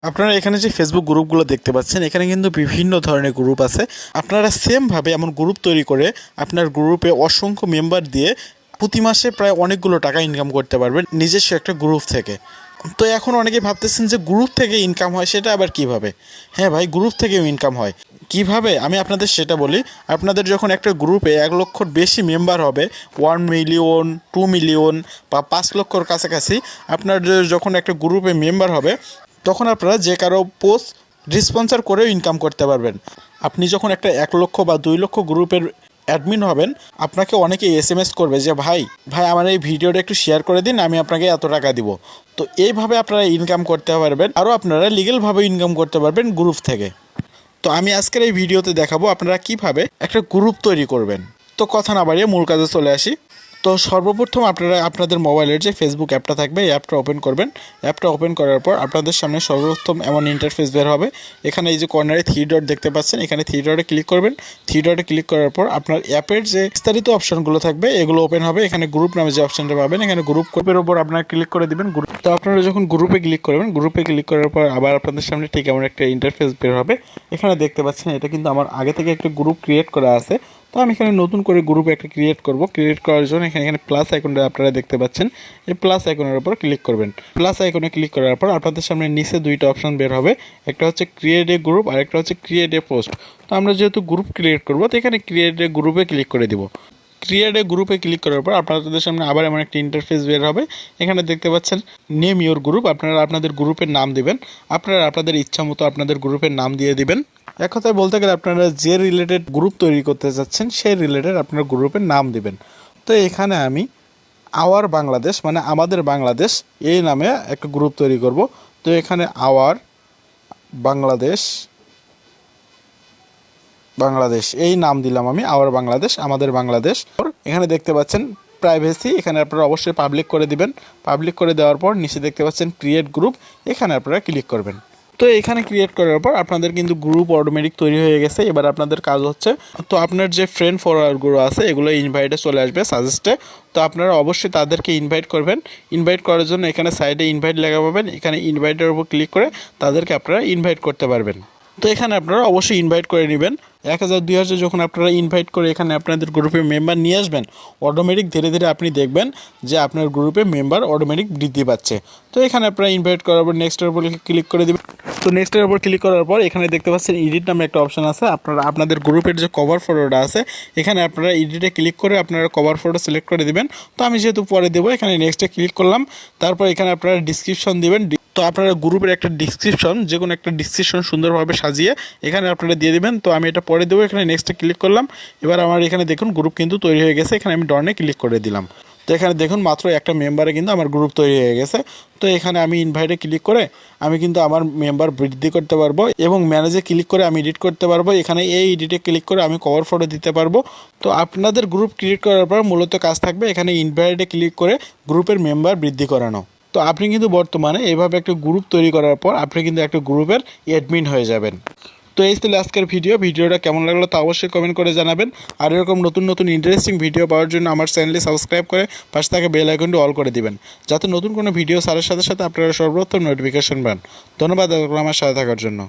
আপনারা এখানে যে ফেসবুক গ্রুপগুলো দেখতে পাচ্ছেন, এখানে কিন্তু বিভিন্ন ধরনের গ্রুপ আছে। আপনারা সেমভাবে এমন গ্রুপ তৈরি করে আপনার গ্রুপে অসংখ্য মেম্বার দিয়ে প্রতি মাসে প্রায় অনেকগুলো টাকা ইনকাম করতে পারবেন নিজস্ব একটা গ্রুপ থেকে। তো এখন অনেকেই ভাবতেছেন যে গ্রুপ থেকে ইনকাম হয়, সেটা আবার কিভাবে? হ্যাঁ ভাই, গ্রুপ থেকেও ইনকাম হয়। কিভাবে আমি আপনাদের সেটা বলি। আপনাদের যখন একটা গ্রুপে 1 লক্ষর বেশি মেম্বার হবে, 1 মিলিয়ন, 2 মিলিয়ন বা 5 লক্ষর কাছাকাছি আপনাদের যখন একটা গ্রুপে মেম্বার হবে, তখন আপনারা যে কারো পোস্ট স্পন্সর করেও ইনকাম করতে পারবেন। আপনি যখন একটা 1 লক্ষ বা 2 লক্ষ গ্রুপের অ্যাডমিন হবেন, আপনাকে অনেকে SMS করবে যে ভাই আমার এই ভিডিওটা একটু শেয়ার করে দিন, আমি আপনাকে এত টাকা দিব। তো এইভাবে আপনারা ইনকাম করতে পারবেন, আরও আপনারা লিগ্যালভাবে ইনকাম করতে পারবেন গ্রুপ থেকে। তো আমি আজকের এই ভিডিওতে দেখাবো আপনারা কিভাবে একটা গ্রুপ তৈরি করবেন। তো কথা না বাড়িয়ে মূল কাজে চলে আসি। তো সর্বপ্রথম আপনারা আপনাদের মোবাইলের যে ফেসবুক অ্যাপটা থাকবে, এই অ্যাপটা ওপেন করবেন। অ্যাপটা ওপেন করার পর আপনাদের সামনে সর্বপ্রথম এমন ইন্টারফেস বের হবে। এখানে এই যে কর্নারে 3 ডট দেখতে পাচ্ছেন, এখানে 3 ডটে ক্লিক করবেন। 3 ডটে ক্লিক করার পর আপনার অ্যাপের যে বিস্তারিত অপশনগুলো থাকবে এগুলো ওপেন হবে। এখানে গ্রুপ নামে যে অপশনটা পাবেন, এখানে গ্রুপের ওপর আপনারা ক্লিক করে দিবেন। তো আপনারা যখন গ্রুপে ক্লিক করবেন, গ্রুপে ক্লিক করার পর আবার আপনাদের সামনে ঠিক এমন একটা ইন্টারফেস বের হবে। এখানে দেখতে পাচ্ছেন এটা কিন্তু আমার আগে থেকে একটা গ্রুপ ক্রিয়েট করা আছে। তো আমি এখানে নতুন করে গ্রুপ একটা ক্রিয়েট করব। ক্রিয়েট করার জন্য এখানে প্লাস আইকনটা আপনারা দেখতে পাচ্ছেন, এই প্লাস আইকনের উপর ক্লিক করবেন। প্লাস আইকনে ক্লিক করার পর আপনাদের সামনে নিচে 2টা অপশন বের হবে। একটা হচ্ছে ক্রিয়েট এ গ্রুপ আর একটা হচ্ছে ক্রিয়েট এ পোস্ট। তো আমরা যেহেতু গ্রুপ ক্রিয়েট করব, তো এখানে ক্রিয়েট এ গ্রুপে ক্লিক করে দিব। ক্রিয়েট এ গ্রুপে ক্লিক করার পর আপনাদের সামনে আবার এমন একটা ইন্টারফেস বের হবে। এখানে দেখতে পাচ্ছেন নেম ইওর গ্রুপ। আপনারা আপনাদের গ্রুপের নাম দিবেন। আপনারা আপনাদের ইচ্ছা মতো আপনাদের গ্রুপের নাম দিয়ে দিবেন। এক কথায় বলতে গেলে আপনারা যে রিলেটেড গ্রুপ তৈরি করতে যাচ্ছেন সেই রিলেটেড আপনার গ্রুপের নাম দিবেন। তো এখানে আমি আওয়ার বাংলাদেশ মানে আমাদের বাংলাদেশ এই নামে একটা গ্রুপ তৈরি করব। তো এখানে আওয়ার বাংলাদেশ এই নাম দিলাম আমি, আওয়ার বাংলাদেশ আমাদের বাংলাদেশ। এখানে দেখতে পাচ্ছেন প্রাইভেসি, এখানে আপনারা অবশ্যই পাবলিক করে দিবেন। পাবলিক করে দেওয়ার পর নিচে দেখতে পাচ্ছেন ক্রিয়েট গ্রুপ, এখানে আপনারা ক্লিক করবেন। তো এখানে ক্রিয়েট করার পর আপনাদের কিন্তু গ্রুপ অটোমেটিক তৈরি হয়ে গেছে। এবার আপনাদের কাজ হচ্ছে, তো আপনার যে ফ্রেন্ড ফলোয়ারগুলো আছে এগুলো ইনভাইটে চলে আসবে সাজেস্টে। তো আপনারা অবশ্যই তাদেরকে ইনভাইট করবেন। ইনভাইট করার জন্য এখানে সাইডে ইনভাইট লেখা পাবেন, এখানে ইনভাইটের উপর ক্লিক করে তাদেরকে আপনারা ইনভাইট করতে পারবেন। তো এখানে আপনারা অবশ্যই ইনভাইট করে নেবেন। 1000 2000 যখন আপনারা ইনভাইট করে এখানে আপনাদের গ্রুপে মেম্বার নিয়ে আসবেন, অটোমেটিক ধীরে ধীরে আপনি দেখবেন যে আপনার গ্রুপে মেম্বার অটোমেটিক বৃদ্ধি পাচ্ছে। তো এখানে আপনারা ইনভাইট করার পর নেক্সটের উপর ক্লিক করে দেবেন। তো নেক্সটের উপর ক্লিক করার পর এখানে দেখতে পাচ্ছেন এডিট নামে একটা অপশন আছে। আপনারা আপনাদের গ্রুপের যে কভার ফটোটা আছে এখানে আপনারা এডিটে ক্লিক করে আপনারা কভার ফটো সিলেক্ট করে দিবেন। তো আমি যেহেতু পরে দেবো, এখানে নেক্সটে ক্লিক করলাম। তারপর এখানে আপনারা ডিসক্রিপশন দিবেন। তো আপনারা গ্রুপের একটা ডিসক্রিপশন, যে কোনো একটা ডিসক্রিপশন সুন্দরভাবে সাজিয়ে এখানে আপনারা দিয়ে দিবেন। তো আমি এটা পরে দেবো, এখানে নেক্সটে ক্লিক করলাম। এবার আমার এখানে দেখুন গ্রুপ কিন্তু তৈরি হয়ে গেছে। এখানে আমি ডনে ক্লিক করে দিলাম। তো এখানে দেখুন মাত্র একটা মেম্বারে কিন্তু আমার গ্রুপ তৈরি হয়ে গেছে। তো এখানে আমি ইনভাইটে ক্লিক করে আমি কিন্তু আমার মেম্বার বৃদ্ধি করতে পারবো এবং ম্যানেজে ক্লিক করে আমি এডিট করতে পারবো। এখানে এই এডিটে ক্লিক করে আমি কভার ফটো দিতে পারবো। তো আপনাদের গ্রুপ ক্রিয়েট করার পর মূলত কাজ থাকবে এখানে ইনভাইটে ক্লিক করে গ্রুপের মেম্বার বৃদ্ধি করানো। তো আপনি কিন্তু বর্তমানে এইভাবে একটা গ্রুপ তৈরি করার পর আপনি কিন্তু একটা গ্রুপের অ্যাডমিন হয়ে যাবেন। তো এই ছিল আজকের ভিডিওটা কেমন লাগলো তা অবশ্যই কমেন্ট করে জানাবেন। আর এরকম নতুন নতুন ইন্টারেস্টিং ভিডিও পাওয়ার জন্য আমার চ্যানেলটি সাবস্ক্রাইব করে পাশে থাকা বেল আইকনটি অল করে দিবেন, যাতে নতুন কোনো ভিডিও ছাড়ার সাথে সাথে আপনারা সর্বপ্রথম নোটিফিকেশন পান। ধন্যবাদ আমার সাথে থাকার জন্য।